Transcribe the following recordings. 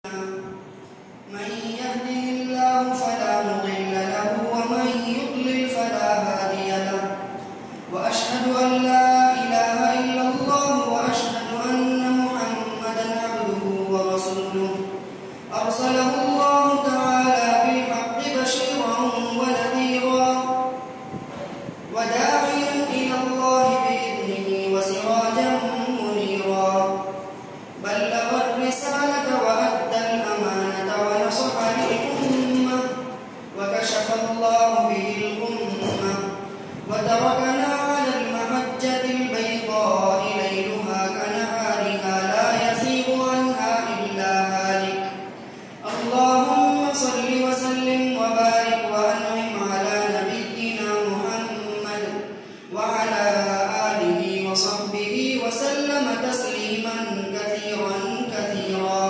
من يهده الله فلا مضل له ومن يضلل فلا هادي له وأشهد أن لا إله إلا الله وأشهد أن محمدا عبده ورسوله أرسله الله تعالى بالحق بشيرا ونذيرا وداعيا إلى الله بإذنه وسراجا منيرا بلغ الرسالة وأدى الأمانة ونصح للأمة وكشف الله به الغمة وتركنا على المحجة البيضاء ليلها كنهارها لا يزيغ عنها إلا هالك اللهم صل وسلم وبارك وأنعم على نبينا محمد وعلى آله وصحبه وسلم تسليما كثيرا كثيرا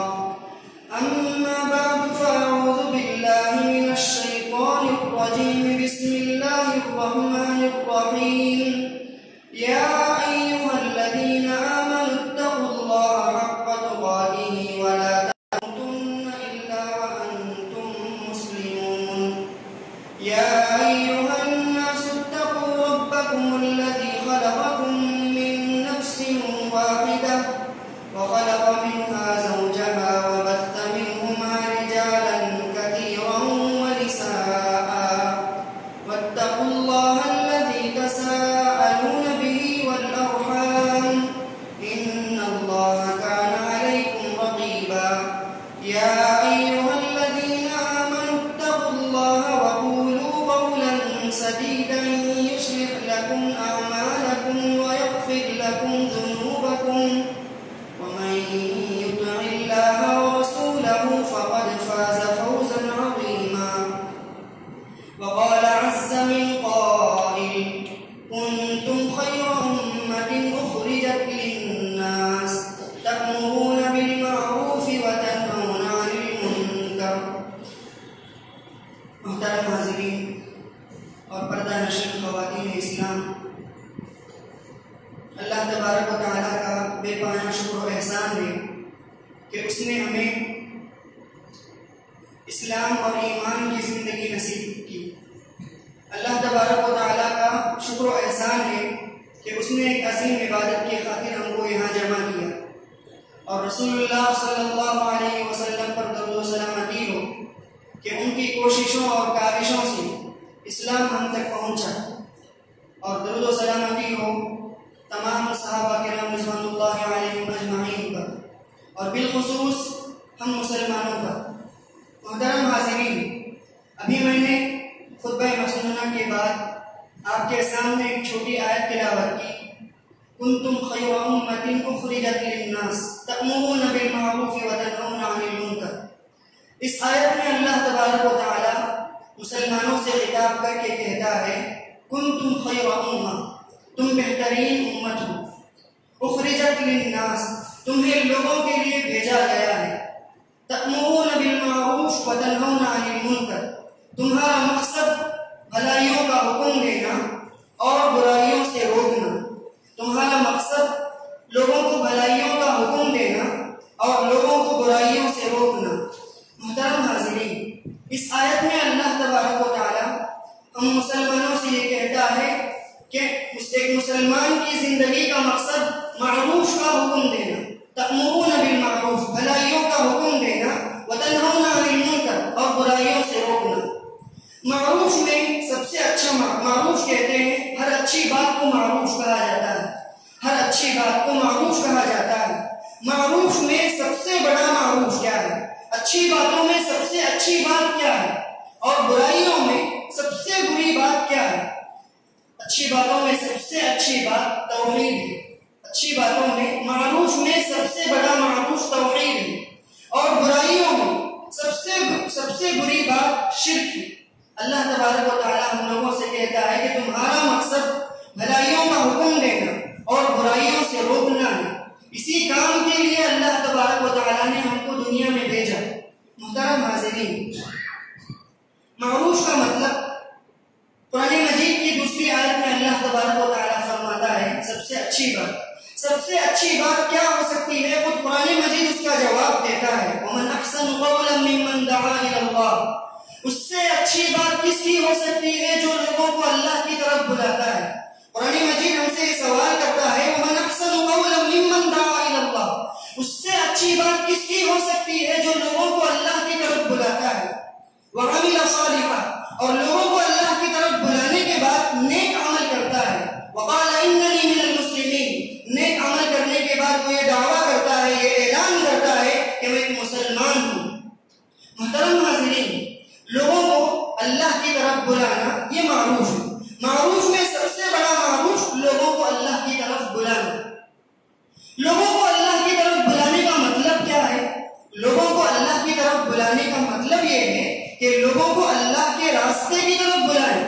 أما بعد فأعوذ بالله من الشيطان الرجيم بسم الله الرحمن الرحيم يا أيها الذين آمنوا اتقوا الله حق تقاته ولا تموتن إلا وأنتم مسلمون يا أيها الناس اتقوا ربكم الذي خلقكم من نفس واحدة وخلق منها زوجها وبث منهما رجالا كثيرا ونساء واتقوا الله الذي تساءلون به والأرحام إن الله كان عليكم رقيبا يا أيها الذين آمنوا اتقوا الله وقولوا قولا سديدا يصلح لكم أعمالكم ويغفر لكم ذنوبكم ومن يطع الله ورسوله فقد فاز فوزا عظيما وقال عز من قائل كنتم خير أمة أخرجت للناس تأمرون بالمعروف وتنهون عن المنكر محترم حاضرین اور پردہ نشین خواتین اسلام، اللہ تبارک و تعالیٰ کا بے پناہ شکر و احسان ہے کہ اس نے ہمیں اسلام اور ایمان کی زندگی نصیب کی۔ اللہ تبارک و تعالیٰ کا شکر و احسان ہے کہ اس نے ایک عظیم عبادت کی خاطر ہم کو یہاں جمع کیا، اور رسول اللہ صلی اللہ علیہ وسلم پر درود و سلامتی ہو کہ ان کی کوششوں اور کاوشوں سے اسلام ہم تک پہنچا، اور درود و سلامتی ہو تمام صحابہ کرام رضوان اللہ علیہم اجمعین پر، اور بالخصوص ہم مسلمانوں پر۔ محترم حاضرین، ابھی میں نے خطبہ مسنونہ کے بعد آپ کے سامنے ایک چھوٹی آیت تلاوت کی، کنتم خیر امۃ اخرجت للناس تأمرون بالمعروف وتنہون عن المنکر۔ اس آیت میں اللہ تبارک و تعالی مسلمانوں سے خطاب کر کے کہتا ہے کنتم خیر امہ، تم بہترین امت ہو، اخرجت للناس، تمہیں لوگوں کے لیے بھیجا گیا ہے، تأمرون بالمعروف وتنہون عن المنکر، تمہارا مقصد بھلائیوں کا حکم دینا اور برائیوں سے روکنا، تمہارا مقصد لوگوں کو بھلائیوں کا حکم دینا اور لوگوں کو برائیوں سے روکنا۔ محترم حاضرین، اس آیت میں اللہ تبارک و تعالی ہم مسلمانوں سے یہ کہتا ہے کہ ایک مسلمان کی زندگی کا مقصد معروف کا حکم دینا، تأمرون بالمعروف، بھلائیوں کا حکم دینا، وتنہون عن المنکر، اور برائیوں سے روکنا۔ معروف میں سب سے اچھا معروف کہتے ہیں ہر اچھی بات کو معروف کہا جاتا ہے، ہر اچھی بات کو معروف کہا جاتا ہے۔ معروف میں سب سے بڑا معروف کیا ہے؟ اچھی باتوں میں سب سے اچھی بات کیا ہے؟ اور برائیوں میں سب سے بری بات کیا ہے؟ اچھی باتوں میں سب سے اچھی بات توحید ہے، اچھی باتوں میں معروف میں سب سے بڑا معروف توحید ہے، اور برائیوں میں سب سے بری بات شرک ہے۔ اللہ تبارک و تعالی ہم لوگوں سے کہتا ہے کہ تمہارا مقصد بھلائیوں کا حکم دینا اور برائیوں سے روکنا ہے، اسی کام کے لیے اللہ تبارک و تعالی نے ہم کو دنیا میں بھیجا۔ محترم حاضرین، معروف کا مطلب قرآن مجید کی دوسری آیت میں اللہ تبارک و تعالی فرماتا ہے سب سے اچھی بات، سب سے اچھی بات کیا ہو سکتی ہے؟ خود قرآن مجید اس کا جواب دیتا ہے، وَمَنْ أَحْسَنُ قَوْلًا مِّمَّنْ دَعَا إِلَى اللَّهِ۔ اس سے اچھی بات کس کی ہو سکتی ہے؟ جو لوگوں کو اللہ کی طرف بلاتا ہے۔ قرآن مجید ہم سے یہ سوال کرتا ہے، وَمَنْ أَحْسَنُ قَوْلًا مِّمَّنْ دَعَا إِلَى اللَّهِ۔ اس سے اچھی بات کس کی ہو سکتی ہے؟ جو لوگوں کو اللہ کی طرف بلاتا ہے، وَعَمِلَ صَالِحًا، اور لوگوں کو اللہ کی طرف بلانے کے بعد نیک عمل کرتا ہے، وَقَالَ إِنَّنِي مِنَ الْمُسْلِمِينَ، نیک عمل کرنے کے بعد وہ یہ دعویٰ کرتا ہے، یہ اعلان کرتا ہے کہ میں ایک مسلمان ہوں۔ محترم حاضرین، لوگوں کو اللہ کی طرف بلانا یہ معروف ہے۔ معروف میں سب سے بڑا معروف لوگوں کو اللہ کی طرف بلانا۔ لوگوں کو اللہ کی طرف بلانے کا مطلب کیا ہے؟ لوگوں کو اللہ کی طرف بلانے کا مطلب یہ ہے کہ لوگوں کو اللہ کے راستے کی طرف بلائیں۔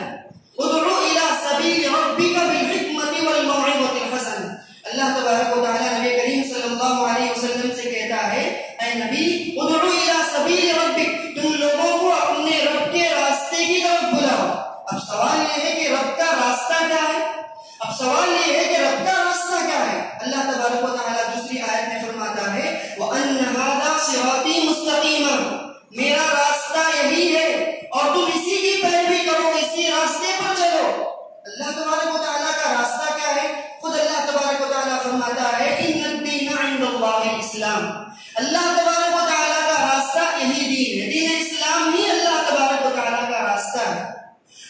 ادعو الی سبیل ربک بالحکمۃ والموعظۃ الحسنہ۔ اللہ تبارک و تعالیٰ نبی کریم صلی اللہ علیہ وسلم سے کہتا ہے، اے نبی ادعو الی سبیل ربک، تم لوگوں کو اپنے رب کے راستے کی طرف بلاؤ۔ اب سوال یہ ہے کہ رب کا راستہ کیا ہے؟ اب سوال یہ ہے کہ رب کا راستہ کیا ہے؟ اللہ تبارک و تعالیٰ دوسری آیت میں فرماتا ہے، وَأَنَّ هَذَا صِرَاطِي مُسْتَقِيمًا، میرا راستہ یہی ہے اور تم اسی کی پیروی کرو، اسی راستے پر چلو۔ اللہ تبارک و تعالیٰ کا راستہ کیا ہے؟ خود اللہ تبارک و تعالیٰ فرماتا ہے، إِنَّ الدِّينَ عِنْدَ اللَّهِ الْإِسْلَامُ، اللہ تبارک و تعالیٰ کا راستہ یہی دین ہے، دین اسلام ہی اللہ تبارک و تعالیٰ کا راستہ ہے،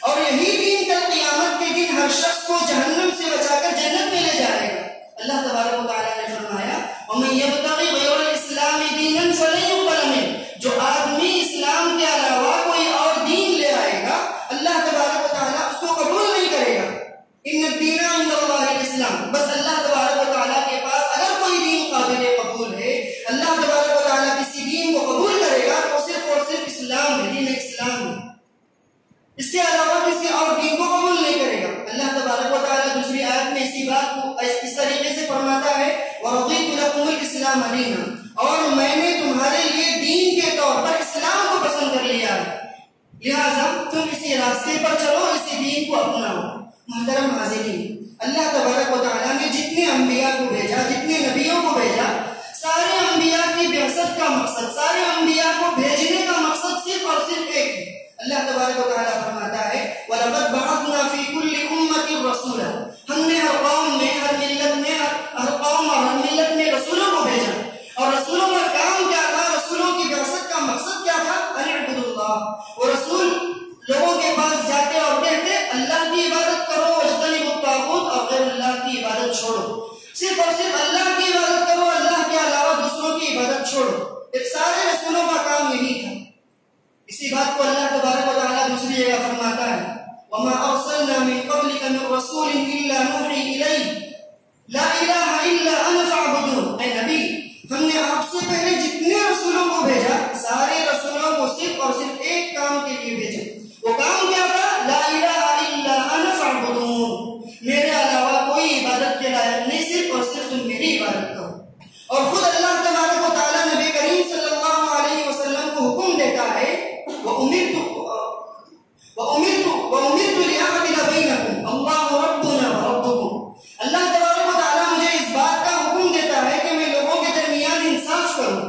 اور یہی دین کل قیامت کے دن ہر شخص کو جہنم سے بچا کر جنت میں لے جائے گا۔ اللہ تبارک و تعالیٰ نے فرمایا، وَمَن يَبْتَغِ غَيْرَ الْإِسْلَامِ دِينًا فَلَن يُقْبَلَ مِنْهُ، جو آدمی اسلام کے علاوہ کوئی اور دین لے آئے گا اللہ تبارک و تعالیٰ اس کو قبول نہیں کرے گا۔ ان الدین عند اللہ الاسلام، بس اللہ تبارک و تعالیٰ کے پاس اگر کوئی دین قابل قبول ہے، اللہ تبارک و تعالیٰ کسی دین کو قبول کرے گا تو صرف اور صرف اسلام ہے، دین اسلام ہے، اس کے علاوہ کسی اور دین کو قبول نہیں کرے گا۔ اللہ تبارک و تعالیٰ دوسری آیت میں اسی بات کو اس طریقے سے فرماتا ہے، وَرَضِيتُ لَكُمُ الْإِسْلَامَ دِينًا، اور میں نے تمہارے لیے دین کے طور پر اسلام کو پسند کر لیا ہے، لہٰذا تم اسی راستے پر چلو، اسی دین کو اپناؤ۔ محترم حاضرین، اللہ تبارک و تعالیٰ نے جتنے انبیاء کو بھیجا، جتنے نبیوں کو بھیجا، سارے انبیاء کی بعثت کا مقصد، سارے انبیاء کو بھیجنے کا مقصد صرف اور صرف ایک ہے۔ اللہ تبارک و تعالیٰ فرماتا ہے، وَلَقَدْ بَعَثْنَا فِي كُلِّ أُمَّةٍ رَسُولًا، ہم نے ہر قوم میں، ہر ملت میں، ہر قوم اور ہر ملت میں رسولوں کو بھیجا، اور رسولوں کا کام کیا تھا؟ رسولوں کی بعثت کا مقصد کیا تھا؟ أَنِ اعْبُدُوا اللَّهَ، وہ رسول لوگوں کے پاس جاتے اور کہتے اللہ کی عبادت کرو، واجتنبوا الطاغوت، اور غیر اللہ کی عبادت چھوڑو، صرف اور صرف اللہ کی عبادت کرو، اللہ کے علاوہ دوسروں کی عبادت چھوڑو۔ ایک سارے رسولوں کا کام یہی تھا۔ اسی بات کو اللہ تبارک و تعالیٰ دوسری جگہ فرماتا ہے، وَمَا أَرْسَلْنَا مِن قَبْلِكَ مِن رَّسُولٍ إِلَّا نُوحِي إِلَيْهِ لَا إِلَٰهَ إِلَّا أَنَا فَاعْبُدُونِ، اے نبی ہم نے آپ سے پہلے جتنے رسولوں کو بھیجا، سارے رسولوں کو صرف اور صرف ایک کام کے لیے بھیجا، وہ کام کیا تھا؟ لا الہ الا انا فاعبدون، میرے علاوہ کوئی عبادت کے لائق نہیں، صرف اور صرف تم میری عبادت کرو۔ اور خود اللہ تبارک و تعالیٰ نبی کریم صلی اللہ علیہ وسلم کو حکم دیتا ہے، وَأُمِرْتُ لِأَعْدِلَ بَيْنَكُمْ اللَّهُ رَبُّنَا وَرَبُّكُمْ، اللہ تبارک و تعالیٰ مجھے اس بات کا حکم دیتا ہے کہ میں لوگوں کے درمیان انصاف کروں،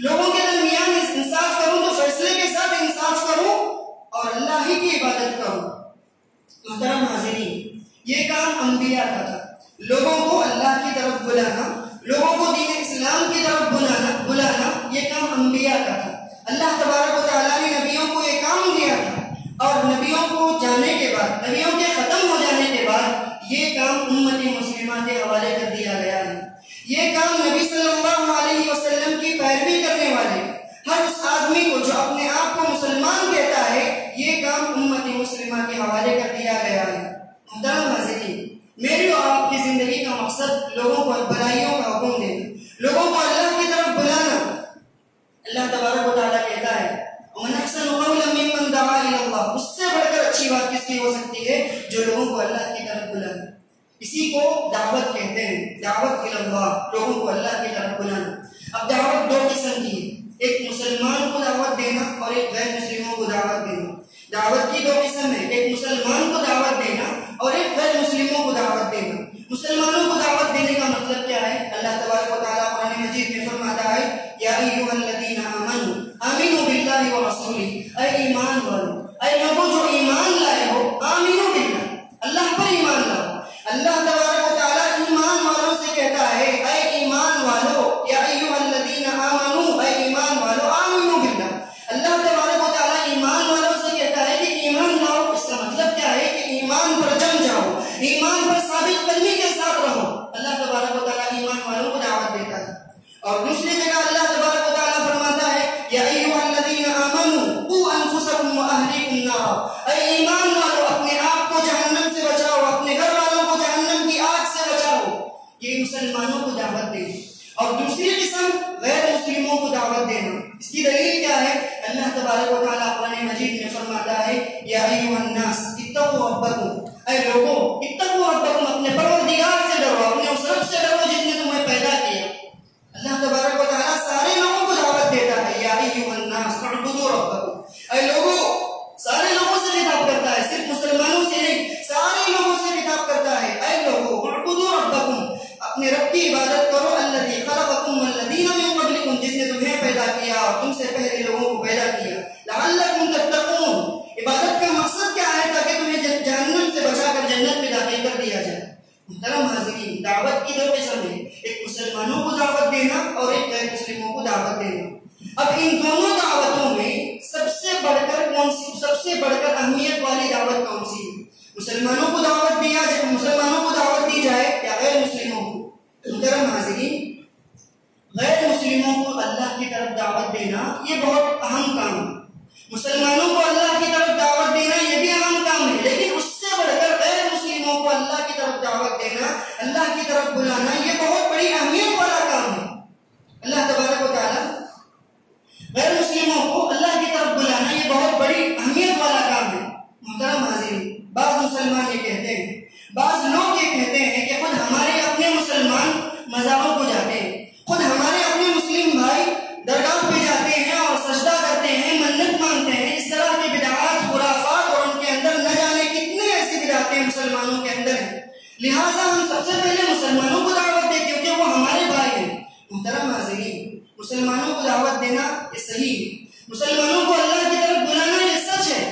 لوگوں کے درمیان انصاف کروں تو فیصلے کے ساتھ انصاف کروں اور اللہ ہی کی عبادت کروں۔ محترم حاضرین، یہ کام انبیاء کا تھا، لوگوں کو اللہ کی طرف بلانا، لوگوں کو دین اسلام کی طرف بلانا، یہ کام انبیاء کا تھا۔ اللہ تبارک و تعالیٰ نے نبیوں کو یہ کام دیا تھا، اور نبیوں کو جانے کے بعد، نبیوں کے ختم ہو جانے کے بعد یہ کام امت مسلمہ کے حوالے کر دیا گیا ہے۔ یہ کام نبی صلی اللہ علیہ وسلم کی پیروی کرنے والے ہر اس آدمی کو جو اپنے آپ کو مسلمان کہتا ہے، یہ کام امت مسلمہ کے حوالے کر دیا گیا ہے۔ محترم حاضرین، میری اور آپ کی زندگی کا مقصد لوگوں کو بھلائیوں کا حکم دینا، لوگوں کو اللہ کی طرف بلانا۔ اللہ تبارک و تعالیٰ کہتا ہے، وَمَنْ أَحْسَنُ قَوْلًا مِّمَّنْ دَعَا إِلَى اللَّهِ، اس سے بڑھ کر اچھی بات کس کی ہو سکتی ہے؟ جو لوگوں کو اللہ کی طرف بلانا، اسی کو دعوت کہتے ہیں، دعوت إِلَى اللَّهِ، لوگوں کو اللہ کی طرف بلانا۔ اب دعوت دو قسم کی ہے، ایک مسلمان کو دعوت دینا اور ایک غیر مسلموں کو دعوت دینا۔ دعوت کی دو قسم ہے، ایک مسلمان کو دعوت دینا اور ایک غیر مسلموں کو دعوت دینا۔ مسلمانوں کو دعوت دینے کا مطلب کیا ہے؟ باللہ ورسولہ، اے ایمان والو، اے لوگوں جو ایمان لائے ہو، آمینو باللہ، اللہ پر ایمان لاؤ۔ اللہ تبارک و تعالیٰ ایمان والوں سے کہتا ہے اے ایمان والو، یا ایھا الذین آمنوا، اے ایمان والو آمنو باللہ۔ اللہ تبارک و تعالیٰ ایمان والوں سے کہتا ہے کہ ایمان لاؤ۔ اس کا مطلب کیا ہے کہ ایمان پر جم جاؤ، ایمان پر ثابت قدمی کے ساتھ رہو۔ اللہ تبارک و تعالیٰ ایمان والوں کو دعوت دیتا ہے۔ اور دوسری جگہ اللہ تبارک و تعالیٰ فرماتا ہے یا ایھا الذین آمنوا قوا انفسکم واہلیکم نارا، اے ایمان والو اپنے آپ کو جہنم سے بچاؤ، اپنے گھر والوں کو جہنم کی آگ سے بچاؤ۔ یہ مسلمانوں کو دعوت دینا۔ اور دوسری قسم غیر مسلموں کو دعوت دینا۔ اس کی دلیل کیا ہے؟ اللہ تبارک و تعالیٰ قرآن مجید میں فرماتا ہے یا ایھا الناس اتقوا ربکم، اے لوگوں اتقوا ربکم، اپنے پروردگار سے ڈرو، اپنے اس رب سے ڈرو جس نے تمہیں پیدا کیا۔ اللہ تبارک و تعالیٰ سارے لوگوں کو دعوت دیتا ہے یا ایھا الناس اعبدوا ربکم، اے لوگوں، سارے لوگوں سے خطاب کرتا ہے، صرف مسلمانوں سے نہیں، سارے لوگوں سے خطاب کرتا ہے اے لوگوں اعبدوا ربکم، اپنے رب کی عبادت کرو، الذی خلقکم والذین من قبلکم، جس نے تمہیں پیدا کیا اور تم سے پہلے لوگوں کو پیدا کیا، لعلکم تتقون، عبادت کا مقصد کیا ہے؟ تاکہ تمہیں جہنم سے بچا کر جنت میں داخل کر دیا جائے۔ محترم حاضرین، دعوت کی دو قسم ہے، ایک مسلمانوں کو دعوت دینا اور ایک غیر مسلموں کو دعوت دینا۔ اب ان دونوں دعوتوں میں سب سے بڑھ کر اہمیت والی دعوت کون سی ہے؟ مسلمانوں کو دعوت دی جائے یا غیر مسلموں کو؟ محترم حاضرین، غیر مسلموں کو اللہ کی طرف دعوت دینا یہ بہت اہم کام ہے۔ مسلمانوں کو اللہ کی طرف دعوت دینا یہ بھی اہم کام ہے، لیکن اس سے بڑھ کر غیر مسلموں کو اللہ کی طرف دعوت دینا، اللہ کی طرف بلانا یہ بہت بڑی اہمیت والا کام ہے۔ اللہ تبارک و تعالیٰ غیر مسلموں کو اللہ کی طرف بلانا یہ بہت بڑی اہمیت والا کام ہے۔ محترم حاضرین، بعض مسلمان یہ کہتے ہیں، بعض لوگ یہ کہتے ہیں کہ خود ہمارے اپنے مسلمان مزاروں کو جاتے ہیں، خود ہمارے اپنے مسلم بھائی درگاہ پہ جاتے ہیں اور سجدہ کرتے ہیں، منت مانگتے ہیں۔ اس طرح کے بدعات، خرافات اور ان کے اندر نہ جانے کتنے ایسی بدعتیں مسلمانوں کے اندر ہیں، لہٰذا ہم سب سے پہلے مسلمانوں کو دعوت دیں کیونکہ وہ ہمارے بھائی ہیں۔ محترم حاضرین، مسلمانوں کو دعوت دینا یہ صحیح ہے، مسلمانوں کو اللہ کی طرف بلانا یہ سچ ہے،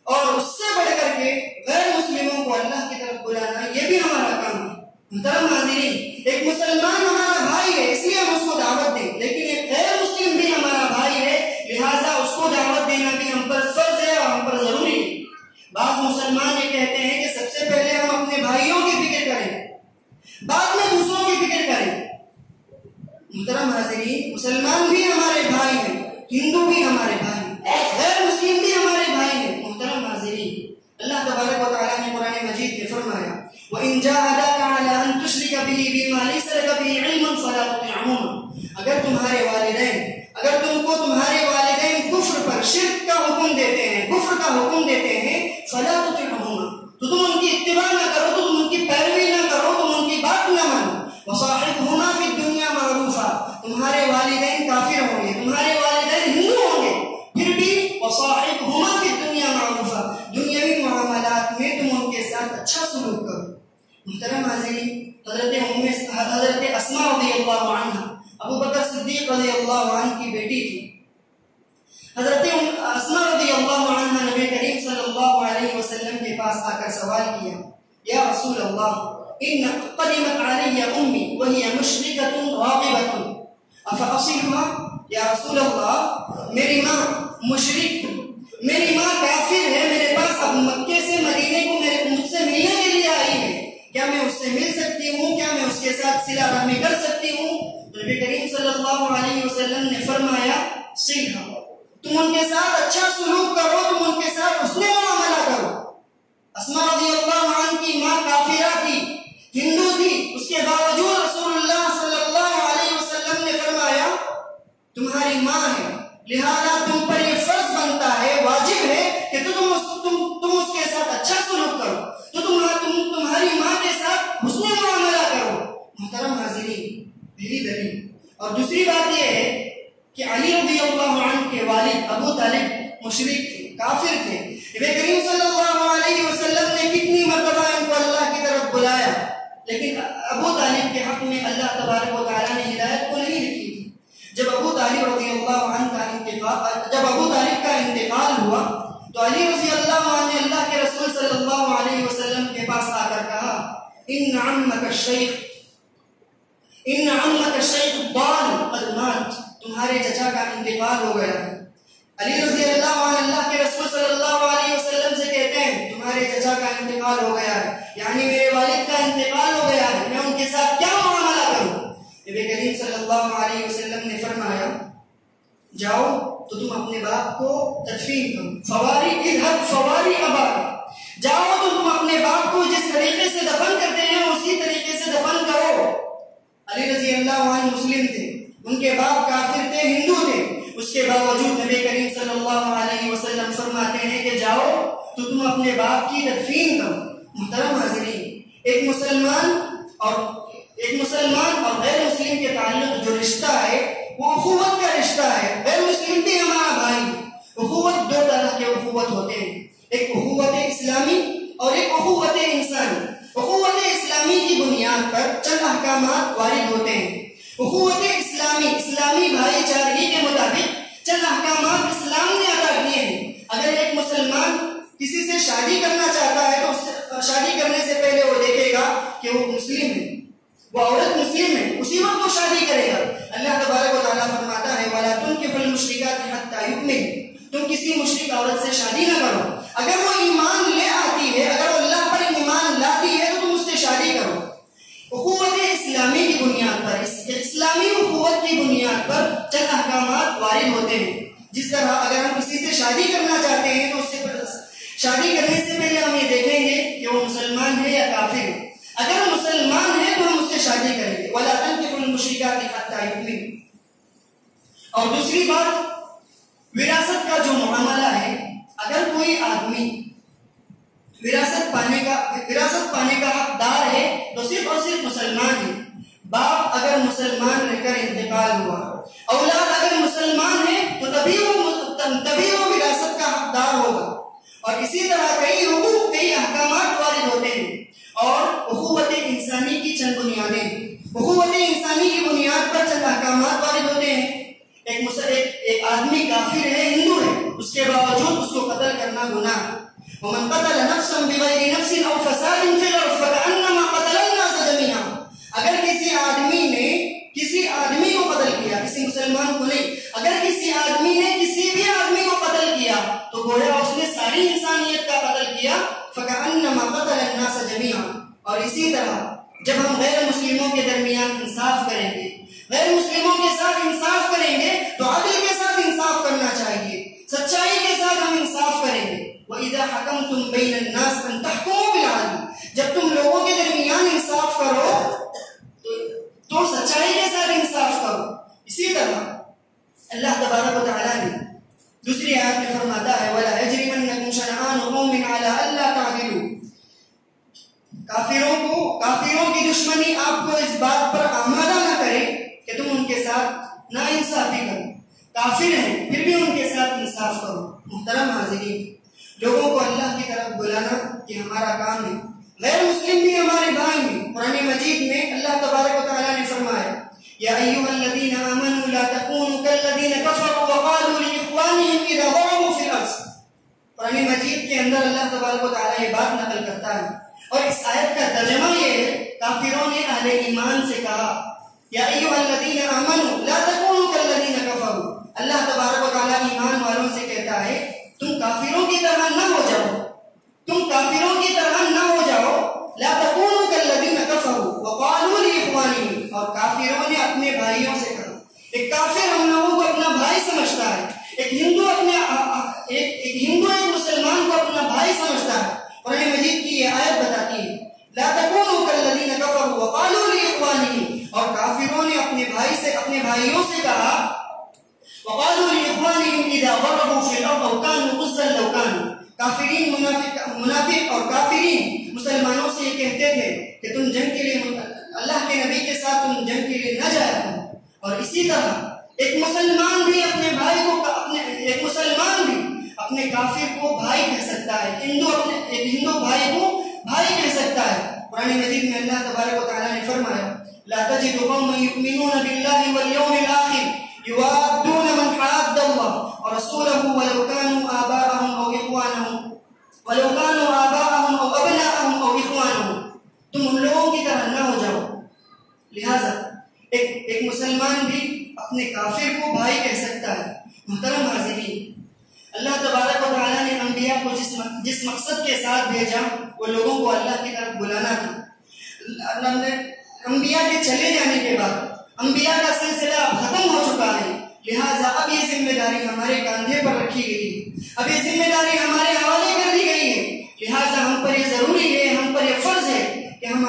اور اس سے بڑھ کر کے غیر مسلموں کو اللہ کی طرف بلانا یہ بھی ہمارا کام ہے۔ محترم حاضرین، ایک مسلمان ہمارا بھائی ہے اس لیے ہم اس کو دعوت دیں، لیکن ایک غیر مسلم بھی ہمارا بھائی ہے، لہٰذا اس کو دعوت دینا بھی ہم پر فرض ہے اور ہم پر ضروری ہے۔ بعض مسلمان یہ کہتے ہیں کہ سب سے پہلے ہم اپنے بھائیوں کی فکر کریں، بعد میں دوسروں کی فکر کریں۔ محترم حاضرین، مسلمان بھی ہمارے بھائی ہیں، ہندو بھی ہمارے بھائی ہیں، غیر مسلم بھی ہمارے بھائی ہیں۔ محترم حاضرین، اللہ تبارک و تعالیٰ نے قرآن مجید میں فرمایا وَإِن جَاهَدَاكَ عَلَىٰ أَن تُشْرِكَ بِهِ بِمَا لَيْسَ لَكَ بِهِ عِلْمٌ فَلَا تُطِعْهُمَا، اگر تم کو تمہارے والدین کفر پر، شرک کا حکم دیتے ہیں، کفر کا حکم دیتے ہیں، فَلَا تُطِعْهُمَا، تو تم ان کی اتباع نہ کرو، تو تم ان کی پیروی نہ کرو، تم ان کی بات نہ مانو۔ وَصَاحِبْهُمَا فِي الدُّنْيَا مَعْرُوفًا، تمہارے والدین کافر ہوں گے، تمہارے والدین ہندو ہوں گے، پھر بھی وَصَاحِبْهُمَا فِي الدُّنْيَا مَعْرُوفًا، دنیاوی معاملات میں تم ان کے ساتھ اچھا سلوک کرو۔ محترم حاضرین، حضرت اسماء رضی اللہ عنہ ابو بکر صدیق رضی اللہ عنہ کی بیٹی تھی۔ حضرت اسماء رضی اللہ عنہ نبی کریم صلی اللہ علیہ وسلم کے پاس آ کر سوال کیا، یا رسول اللہ ان قدمت علی امی وہی مشرکۃ راغبۃ افاصلها، یا رسول اللہ میری ماں مشرک، میری ماں کافر ہے، میرے پاس اب مکے سے مدینے کو مجھ سے ملنے کے لیے آئی ہے، کیا میں اس سے مل سکتی ہوں؟ کیا میں اس کے ساتھ صلہ رحمی کر سکتی ہوں؟ نبی کریم صلی اللہ علیہ وسلم نے فرمایا صلہ، تم ان کے ساتھ اچھا سلوک کرو، تم ان کے ساتھ حسن معاملہ کرو۔ اسماء رضی اللہ عنہ کی ماں کافرہ تھی، ہندو تھی، اس کے باوجود رسول اللہ صلی اللہ علیہ وسلم نے فرمایا تمہاری ماں ہے، لہذا تم پر یہ فرض بنتا ہے، واجب ہے کہ تم اس کے ساتھ اچھا سلوک کرو، تو تمہاری ماں کے ساتھ حسن معاملہ کرو۔ محترم حاضرین، پہلی دلیل۔ اور دوسری بات یہ ہے کہ علی رضی اللہ عنہ کے والد ابو طالب مشرک تھے، کافر تھے، نبی کریم صلی اللہ علیہ وسلم نے کتنی مرتبہ ان کو اللہ کی طرف بلایا، لیکن ابو طالب کے حق میں اللہ تبارک و تعالیٰ نے ہدایت کو نہیں لکھی تھی۔ جب ابو طالب رضی اللہ عنہ کا انتقال ہوا تو علی رضی اللہ عنہ نے اللہ کے رسول صلی اللہ علیہ وسلم کے پاس آ کر کہا ان عمک الشیخ ضال قد مات، تمہارے چچا کا انتقال ہو گیا ہے۔ علی رضی اللہ عنہ اللہ کے رسول صلی اللہ علیہ وسلم سے کہتے ہیں تمہارے چچا کا انتقال ہو گیا ہے، یعنی میرے والد کا انتقال ہو گیا ہے، میں ان کے ساتھ کیا معاملہ کروں؟ نبی کریم صلی اللہ علیہ وسلم نے فرمایا جاؤ تو تم اپنے باپ کو تدفین کرو، فواری اباک، جاؤ تو تم اپنے باپ کو جس طریقے سے دفن کرتے ہیں اسی طریقے سے دفن کرو۔ علی رضی اللہ عنہ مسلم تھے، ان کے باپ کافر تھے، ہندو تھے، اس کے باوجود نبی کریم صلی اللہ علیہ وسلم فرماتے ہیں کہ جاؤ تو تم اپنے باپ کی تدفین کرو۔ محترم حاضرین، ایک مسلمان اور غیر مسلم کے تعلق جو رشتہ ہے وہ اخوت کا رشتہ ہے۔ غیر مسلم بھی ہمارا بھائی۔ اخوت دو طرح کے اخوت ہوتے ہیں، ایک اخوت اسلامی اور ایک اخوت انسانی۔ اخوت اسلامی کی بنیاد پر چند احکامات وارد ہوتے ہیں۔ اخوت اسلامی بھائی چارگی کے مطابق چند احکامات اسلام نے ادا کیے ہیں۔ اگر ایک مسلمان کسی سے شادی کرنا چاہتا ہے تو شادی کرنے سے پہلے وہ دیکھے گا کہ وہ مسلم ہے، وہ عورت مسلم ہے، اسی وقت وہ شادی کرے گا۔ اللہ تبارک و تعالیٰ فرماتا ہے وَلَا تُنكِحُوا الْمُشْرِكَاتِ حَتَّى يُؤْمِنْ، تم کسی مشرک عورت سے شادی نہ کرو، اگر وہ ایمان لے آتی ہے، اگر وہ اللہ پر ایمان لاتی ہے تو تم اس سے شادی کرو۔ اخوت اسلامی کی بنیاد پر، اسلامی اخوت کی بنیاد پر چند احکامات وارد ہوتے ہیں۔ جس طرح اگر ہم کسی سے شادی کرنا چاہتے ہیں تو اس سے شادی کرنے سے پہلے ہم یہ دیکھیں گے کہ وہ مسلمان ہے یا کافر ہے۔ اگر مسلمان ہے تو ہم اس سے شادی کریں گے وَلَا تَنكِحُوا الْمُشْرِكَاتِ حَتَّى يُؤْمِنْ۔ اور دوسری بات، وراثت کا جو معاملہ ہے، اگر کوئی آدمی وراثت پانے کا حقدار ہے تو صرف اور صرف مسلمان ہے۔ باپ اگر مسلمان رہ کر انتقال ہوا، اولاد اگر مسلمان ہے تو تبھی وہ وراثت کا حقدار ہوگا۔ اور اسی طرح کئی حقوق، کئی احکامات وارد ہوتے ہیں۔ اور اخوت انسانی کی چند بنیادیں، اخوت انسانی کی بنیاد پر چند احکامات وارد ہوتے ہیں۔ ایک آدمی کافر ہے، ہندو ہے، اس کے باوجود اس کو قتل کرنا گناہ ہے۔ وَمَنْ قَتَلَ نَفْسًا بِغَيْرِ نَفْسٍ أَوْ فَسَادٍ فِي الْأَرْضِ فَكَأَنَّمَا قَتَلَ النَّاسَ جَمِيعًا۔ اگر کسی آدمی نے کسی آدمی کو قتل کیا، کسی مسلمان کو نہیں، اگر کسی آدمی نے کسی بھی آدمی کو قتل کیا تو گویا اس نے ساری انسانیت کا قتل کیا۔ فَكَأَنَّمَا قَتَلَ النَّاسَ جَمِيعًا۔ اور اسی طرح جب ہم غیر مسلموں کے درمیان انصاف کریں گے، غیر مسلموں کے ساتھ انصاف کریں گے تو عدل کے ساتھ انصاف کرنا چاہیے، سچائی کے ساتھ ہم انصاف کریں گے۔ وَإِذَا حَكَمْتُمْ بَيْنَ النَّاسِ أَن تَحْكُمُوا بِالْعَدْلِ، جب تم لوگوں کے درمیان انصاف کرو تو سچائی کے ساتھ انصاف کرو۔ اسی طرح اللہ تبارک و تعالیٰ نے دوسری آیت میں فرماتا ہے وَلَا يَجْرِمَنَّكُمْ شَنَآنُ قَوْمٍ عَلَىٰ أَلَّا تَعْدِلُوا، کافروں کی دشمنی آپ کو اس بات پر آمادہ نہ کرے کہ تم ان کے ساتھ نا انصافی کرو۔ کافر ہیں پھر بھی ان کے ساتھ انصاف کرو۔ محترم حاضرین، لوگوں کو اللہ کی طرف بلانا یہ ہمارا کام ہے۔ غیر مسلم بھی ہمارے بھائی ہیں۔ قرآن مجید میں اللہ تبارک و تعالیٰ نے فرمایا یا ایھا الذین آمنوا لا تکونوا کالذین کفروا وقالوا لاخوانہم اذا ضربوا فی الارض۔ قرآن مجید کے اندر اللہ تبارک و تعالیٰ یہ بات نقل کرتا ہے، اور اس آیت کا ترجمہ یہ ہے، کافروں نے اہل ایمان سے کہا یا ایھا الذین آمنوا لا تکونوا کالذین کفروا۔ اللہ تبارک و تعالیٰ ایمان والوں سے کہتا ہے تم کافروں کی طرح نہ ہو جاؤ، تم کافروں کی طرح نہ ہو جاؤ۔ لا تکونوا کالذین کفروا وقالوا لاخوانہم، اور کافروں نے اپنے بھائیوں سے کہا۔ ایک کافر ہم لوگوں کو اپنا بھائی سمجھتا ہے، ایک ہندو ایک مسلمان کو اپنا بھائی سمجھتا ہے۔ قرآن مجید کی یہ آیت بتاتی ہے لا تکونوا کالذین کفروا وقالوا لاخوانہم، اور کافروں نے اپنے بھائیوں سے کہا وقالوا لاخوانہم اذا ضربوا فی الارض او كانوا غزا لو كانوا۔ کافرین، منافق اور کافرین مسلمانوں سے یہ کہتے تھے کہ تم جنگ کے لیے اللہ کے نبی کے ساتھ تم جنگ کے لیے نہ جایا کرو۔ اور اسی طرح ایک مسلمان بھی اپنے کافر کو بھائی کہہ سکتا ہے، ایک ہندو بھائی کو بھائی کہہ سکتا ہے۔ قرآن مجید میں اللہ تبارک و تعالیٰ نے فرمایا لا تجد قوما يؤمنون بالله واليوم الآخر يوادون من حاد الله ورسوله ولو كانوا آباءهم وَلَوْ كَانُوا آبَاءَهُمْ أَوْ أَبْنَاءَهُمْ أَوْ إِخْوَانَهُمْ، تم ان لوگوں کی طرح نہ ہو جاؤ۔ لہٰذا ایک مسلمان بھی اپنے کافر کو بھائی کہہ سکتا ہے۔ محترم حاضرین، اللہ تبارک و تعالیٰ نے انبیاء کو جس مقصد کے ساتھ بھیجا وہ لوگوں کو اللہ کی طرف بلانا تھا۔ اللہ نے انبیاء کے چلے جانے کے بعد انبیاء کا سلسلہ ختم ہو چکا ہے، لہٰذا اب یہ ذمہ داری ہمارے کاندھے پر رکھی گئی ہے، اب یہ ذمہ داری ہمارے حوالے کر دی گئی ہے۔ لہٰذا ہم پر یہ ضروری ہے، ہم پر یہ فرض ہے کہ ہم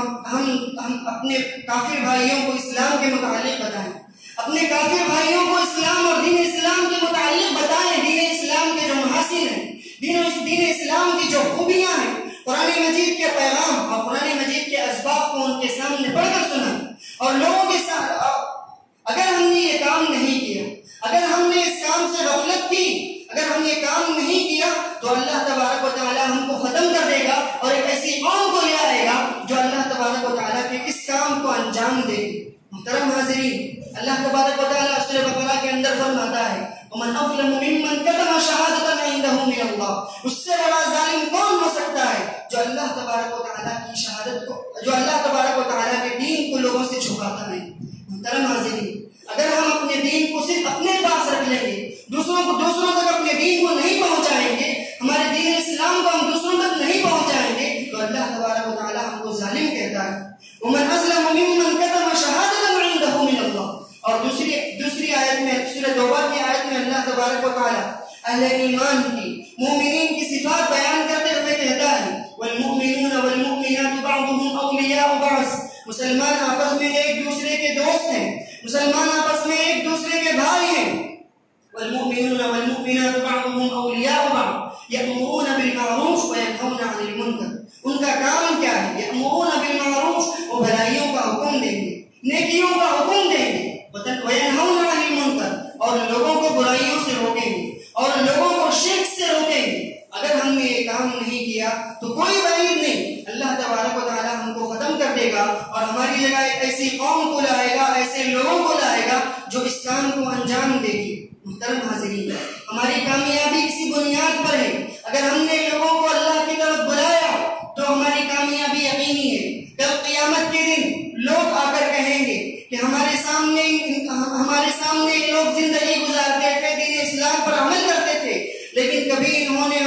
اپنے کافر بھائیوں کو اسلام کے متعلق بتائیں، اپنے کافر بھائیوں کو اسلام اور دین اسلام کے متعلق بتائیں، دین اسلام کے جو محاسن ہیں، دین اسلام کی جو خوبیاں ہیں، قرآن مجید کے پیغام اور قرآن مجید کے اسباب کو ان کے سامنے پڑھ کر سنا اور لوگوں کے ساتھ۔ اگر ہم نے یہ کام نہیں کیا، اگر ہم نے اس کام سے غفلت کی، اگر ہم یہ کام نہیں کیا تو اللہ تبارک و تعالیٰ ہم کو ختم کر دے گا اور ایک ایسی قوم کو لے آئے گا جو اللہ تبارک و تعالیٰ کے اس کام کو انجام دے گی۔ محترم حاضرین، اللہ تبارک و تعالیٰ سورہ بقرہ کے اندر فرماتا ہے وَمَنْ أَظْلَمُ مِمَّنْ كَتَمَ شَهَادَةً عِنْدَهُ مِنَ اللَّهِ، اس سے بڑا ظالم کون ہو سکتا ہے جو اللہ تبارک و تعالیٰ کی شہادت کو، جو اللہ تبارک و تعالیٰ کے دین کو لوگوں سے چھپاتا ہے۔ محترم حاضرین، اگر ہم اپنے دین کو صرف اپنے پاس رکھ لیں گے، دوسروں تک اپنے دین کو نہیں پہنچائیں گے، ہمارے دین اسلام کو ہم دوسروں تک نہیں پہنچائیں گے تو اللہ تبارک و تعالیٰ ہم کو ظالم کہتا ہے۔ وَمَنْ أَظْلَمُ مِمَّنْ كَتَمَ شَهَادَةً عِنْدَهُ مِنَ اللَّهِ، اور دوسری آیت میں سورہ توبہ کی آیت میں اللہ تبارک و تعالیٰ اہل ایمان کی، مومنین کی صفات بیان کرتے ہوئے کہتا ہے وَالْمُؤْمِنُونَ وَالْمُؤْمِنَاتُ بَعْضُهُمْ أَوْلِيَاءُ بَعْضٍ، مسلمان آپس میں ایک دوسرے کے دوست ہیں، مسلمان آپس میں ایک دوسرے کے بھائی ہیں۔ والمؤمنون والمؤمنات بعضهم أولياء بعض يأمرون بالمعروف وينهون عن المنكر، ان کا کام کیا ہے؟ يأمرون بالمعروف، وہ بھلائیوں کا حکم دیں گے، نیکیوں کا حکم دیں گے، وينهون عن المنكر، اور لوگوں کو برائیوں سے روکیں گے اور لوگوں کو شرک سے روکیں گے۔ اگر ہم نے یہ کام نہیں کیا تو کوئی بعید نہیں، اللہ تبارک و تعالیٰ ہم کو ختم کر دے گا اور ہماری جگہ ایک ایسی قوم کو لائے گا، ایسے لوگوں کو لائے گا جو اس کام کو انجام دے گی۔ محترم حاضرین، ہماری کامیابی اسی بنیاد پر ہے، اگر ہم نے لوگوں کو اللہ کی طرف بلایا تو ہماری کامیابی یقینی ہے۔ کل قیامت کے دن لوگ آ کر کہیں گے کہ ہمارے سامنے لوگ زندگی گزارتے تھے، دین اسلام پر عمل کرتے تھے، لیکن کبھی انہوں نے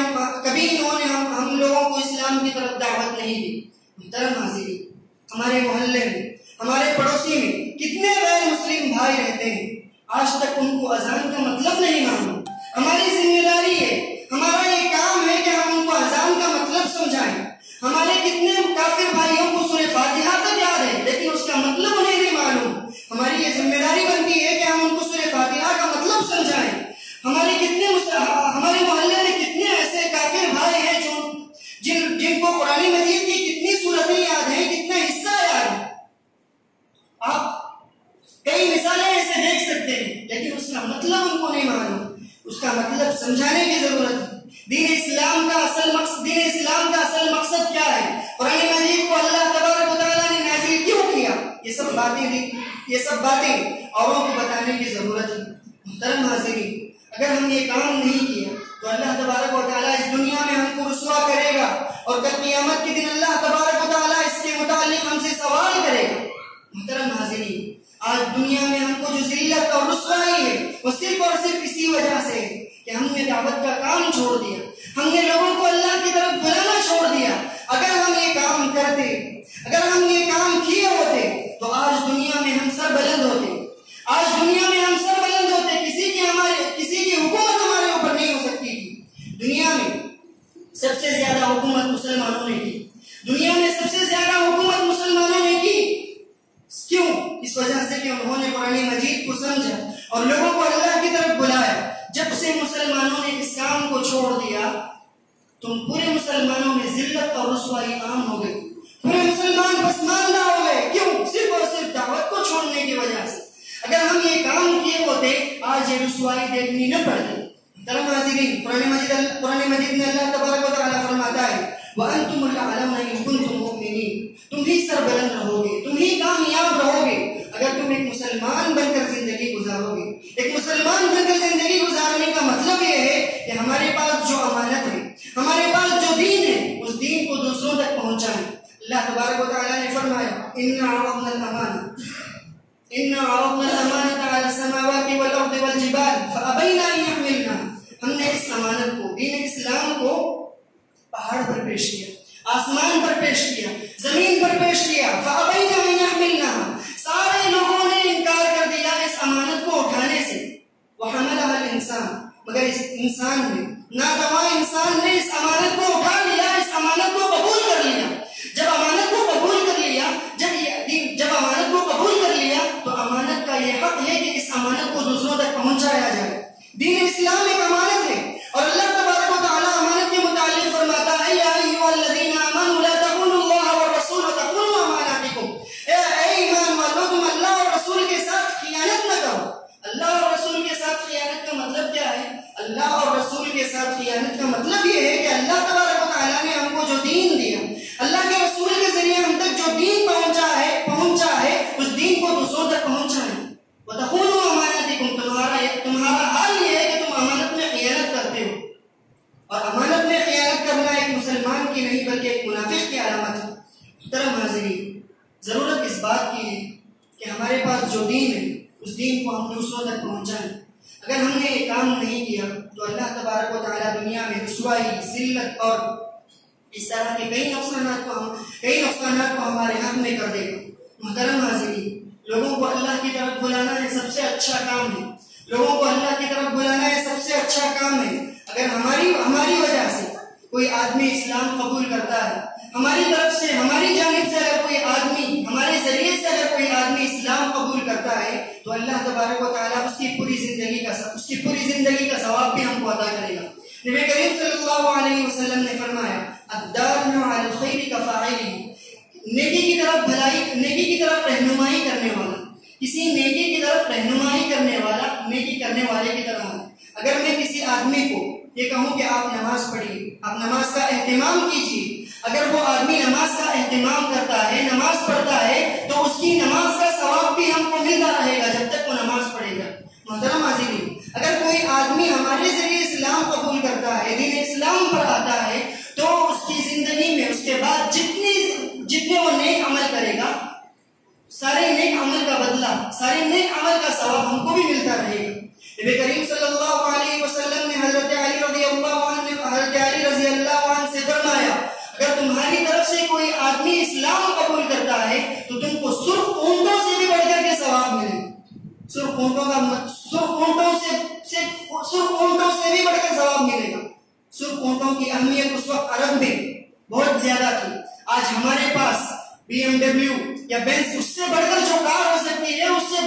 ہم لوگوں کو اسلام کی طرف دعوت نہیں دی۔ محترم حاضرین، ہمارے محلے میں، ہمارے پڑوسی میں کتنے غیر مسلم بھائی رہتے ہیں، آج تک ان کو اذان کا مطلب نہیں معلوم۔ ہماری ذمہ داری ہے، ہمارا یہ کام ہے کہ ہم ان کو اذان کا مطلب سمجھائیں۔ ہمارے کتنے کافر بھائیوں کو سورہ فاتحہ تک یاد ہے لیکن اس کا مطلب انہیں نہیں معلوم۔ ہماری یہ ذمہ داری بنتی ہے کہ ہم ان کو سورہ فاتحہ کا مطلب سمجھائیں۔ ہمارے محلے میں کتنے ایسے کافر بھائی ہیں جن کو قرآن مجید کی کتنی صورتیں یاد ہیں، کتنا حصہ یاد ہے۔ آپ کئی مثالیں ایسے دیکھ سکتے ہیں لیکن اس کا مطلب ان کو نہیں معلوم، اس کا مطلب سمجھانے کی ضرورت ہے۔ دین اسلام کا اصل مقصد کیا ہے؟ قرآن مجید کو اللہ تبارک و تعالیٰ نے نازل کیوں کیا؟ یہ سب باتیں اوروں کو بتانے کی ضرورت ہے۔ محترم حاضرین، اگر ہم یہ کام نہیں کیا تو اللہ تبارک و تعالیٰ اس دنیا میں ہم کو رسوا کرے گا اور کل قیامت کے دن اللہ تبارک و تعالیٰ اس کے متعلق ہم سے سوال کرے گا۔ محترم حاضرین، آج دنیا میں ہم کو جو ذلت اور رسوائی ہے وہ صرف اور صرف اسی وجہ سے ہے کہ ہم نے دعوت کا کام چھوڑ دیا، ہم نے لوگوں کو اللہ کی طرف بلانا چھوڑ دیا۔ اگر ہم یہ کام کرتے، اگر ہم یہ کام کیے ہوتے تو آج دنیا میں ہم سر بلند ہوتے، کسی کی حکومت ہمارے اوپر نہیں ہو سکتی تھی۔ دنیا میں سب سے زیادہ حکومت مسلمانوں نے کی، دنیا میں سب سے زیادہ حکومت مسلمانوں نے کی۔ کیوں؟ اس وجہ سے کہ انہوں نے قرآن مجید کو سمجھا اور لوگوں کو اللہ کی طرف بلایا۔ جب سے مسلمانوں نے اس کام کو چھوڑ دیا تو پورے مسلمانوں میں ذلت اور رسوائی عام ہو گئی، پورے مسلمان پسماندہ ہو گئے۔ کیوں؟ صرف اور صرف دعوت کو چھوڑنے کی وجہ سے۔ اگر ہم یہ کام کیے ہوتے آج یہ رسوائی دیکھنی نہ پڑتی۔ محترم حاضرین، قرآن مجید میں اللہ تبارک و تعالیٰ فرماتا ہے وَأَنْتُمُ الْأَعْلَوْنَ إِن كُنتُم مُؤْمِنِينَ، تم ہی سربلند رہو گے، تم ہی کامیاب رہو گے اگر تم ایک مسلمان بن کر زندگی گزارو گے۔ ایک مسلمان بن کر زندگی گزارنے کا مطلب یہ ہے کہ ہمارے پاس جو امانت ہے، ہمارے پاس جو دین ہے، انا عرضنا الامانۃ علی السماوات والارض والجبال فابین ان یحملنها. ہم نے اس امانت کو، دین اسلام کو پہاڑ پر پیش کیا، آسمان پر پیش کیا، زمین پر پیش کیا. فابین ان یحملنها، سارے لوگوں نے انکار کر دیا اس امانت کو اٹھانے سے. وحملها الانسان، مگر اس انسان نے، ناتواں انسان نے اس امانت کو اٹھا لیا، اس امانت کو قبول کر لیا. جب امانت کو قبول کر لیا، جب امانت کو قبول کر لیا تو امانت کا یہ حق ہے کہ اس امانت کو دوسروں تک پہنچایا جائے. دین اسلام ایک امانت ہے، اور اللہ تبارک و تعالی امانت کے متعلق فرماتا ہے یا ایھا الذین آمنوا لا تخونوا اللہ والرسول وتخونوا اماناتکم. اے ایمان والو، تم اللہ اور رسول کے ساتھ خیانت نہ کرو. اللہ اور رسول کے ساتھ خیانت کا مطلب کیا ہے؟ اللہ اور رسول کے ساتھ خیانت کا مطلب یہ ہے کہ اللہ تبارک و تعالیٰ نے ہم کو جو دین دیا، اللہ کے رسول کے ذریعے ہم تک جو دین پہنچا ہے اس دین کو دوسروں تک پہنچائیں. وَتَخُونُوا أَمَانَاتِكُمْ، تمہارا حال یہ ہے کہ تم امانت میں خیانت کرتے ہو. اور امانت میں خیانت کرنا ایک مسلمان کی نہیں بلکہ ایک منافق کی علامت ہے. محترم حاضرین، ضرورت اس بات کی ہے کہ ہمارے پاس جو دین ہے اس دین کو ہم دوسروں تک پہنچائیں. اگر ہم نے یہ کام نہیں کیا تو اللہ تبارک و تعالیٰ دنیا میں رسوائی، ذلت اور اس طرح کے کئی نقصانات کو ہمارے حق میں کر دے گا. محترم حاضرین، لوگوں کو اللہ کی طرف بلانا ہے سب سے اچھا کام ہے. لوگوں کو اللہ کی طرف بلانا ہے سب سے اچھا کام ہے. اگر ہماری وجہ سے کوئی آدمی اسلام قبول کرتا ہے، ہماری طرف سے، ہماری جانب سے اگر کوئی آدمی، ہمارے ذریعے سے اگر کوئی آدمی اسلام قبول کرتا ہے تو اللہ تبارک و تعالیٰ اس کی پوری زندگی کا ثواب بھی ہم کو عطا کرے گا. نبی کریم صلی اللہ علیہ وسلم نے فرمایا الدال علی الخیر کفاعلہ، نیکی کی طرف رہنمائی کرنے والا، کسی نیکی کی طرف رہنمائی کرنے والا نیکی کرنے والے کی طرح ہے. اگر میں کسی آدمی کو یہ کہوں کہ آپ نماز پڑھیے، آپ نماز کا اہتمام کیجیے، اگر وہ آدمی نماز کا اہتمام کرتا ہے، نماز پڑھتا ہے، تو اس کی نماز کا ثواب بھی ہم کو ملتا رہے گا جب تک وہ نماز پڑھے گا. محترم حاضرین، اگر کوئی آدمی ہمارے ذریعے اسلام قبول کرتا ہے، دین اسلام پر آتا ہے، تو اس کی زندگی میں اس کے بعد جتنے وہ نیک عمل کرے گا، سارے نیک عمل کا بدلہ، سارے نیک عمل کا ثواب ہم کو بھی ملتا رہے گا. نبی کریم صلی اللہ علیہ وسلم نے حضرت علی رضی اللہ عنہ سے فرمایا اگر تمہاری طرف سے کوئی آدمی اسلام قبول کرتا ہے تو تم کو سرخ اونٹوں سے بھی بڑھ کر کے ثواب ملے. سرخ اونٹوں سے بھی بڑھ کر ثواب ملے گا. سرخ اونٹوں کی اہمیت اس وقت عرب میں بہت زیادہ تھی. آج ہمارے پاس BMW یا بینز، اس سے بڑھ کر جو کار ہو سکتی ہے، اس سے